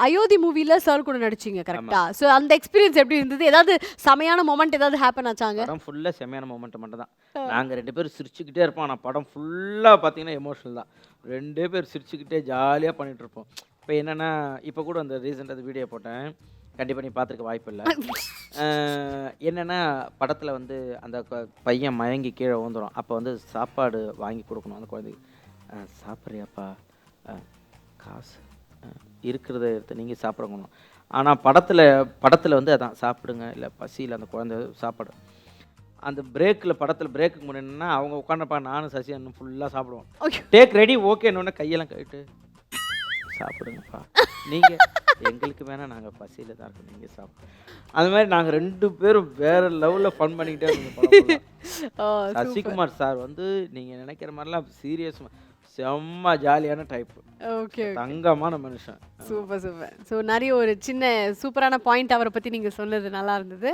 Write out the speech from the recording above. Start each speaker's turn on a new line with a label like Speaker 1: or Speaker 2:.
Speaker 1: அயோத்தி மூவில சார் கூட நடிச்சீங்க கரெக்ட்டா? சோ அந்த எக்ஸ்பீரியன்ஸ் எப்படி இருந்தது? ஏதாவது செமையான மொமெண்ட் ஏதாவது ஹேப்பன் ஆச்சாங்க?
Speaker 2: படம் ஃபுல்லா செமையான மொமெண்ட் மட்டும் தான். நாங்க 2 பேரும் சிரிச்சுக்கிட்டே இருப்போம். ஆனா படம் ஃபுல்லா பார்த்தீங்கன்னா எமோஷனல் தான். 2 பேர் சிரிச்சுக்கிட்டே ஜாலியா பண்ணிட்டு இருப்போம். இப்ப என்னன்னா, இப்ப கூட அந்த ரீசென்ட்டா அந்த வீடியோ போட்டேன். கண்டிப்பா நீ பார்த்துருக்க வாய்ப்பில்ல. என்னன்னா, படத்துல வந்து அந்த பையன் மயங்கி கீழ விழுந்துரும். அப்ப வந்து சாப்பாடு வாங்கி குடுக்கணும் அந்த குழந்தைக்கு. சாப்பிடுறியாப்பா? அ காசு இருக்கிறத எடுத்து நீங்க சாப்பிடணும். ஆனா படத்துல வந்து அதான் சாப்பிடுங்க, இல்ல பசியில அந்த குழந்தை சாப்பாடு. அந்த படத்துல பிரேக்குக்கு முன்னாடின்னா அவங்க உட்காந்துருப்பாங்க. நானும் சசி அண்ணனும் ஃபுல்லா சாப்பிடுவோம்.
Speaker 1: ஐயோ!
Speaker 2: டேக் ரெடி ஓகேன்னோனே கையெல்லாம் கழுவிட்டு சாப்பிடுங்கப்பா. நீங்க எங்களுக்கு வேணா நாங்க பசியில தான் இருக்கோம். நீங்க சாப்பிடுங்க. அந்த மாரி நாங்க 2 பேரும் வேற லெவல்ல ஃபன் பண்ணிக்கிட்டே இருந்தோம் படம் ஃபுல்லா.
Speaker 1: ஓ சூப்பர்.
Speaker 2: சசிகுமார் சார் வந்து நீங்க நினைக்கிற மாரிலாம் சீரியஸ் செம்ம ஜாலியான டைப்.
Speaker 1: Okay, okay.
Speaker 2: தங்கமான மனுஷன்.
Speaker 1: Super, super. ஸோ நெறைய ஒரு சின்ன சூப்பரான பாயிண்ட் அவர பத்தி நீங்க சொன்னது நல்லா இருந்தது.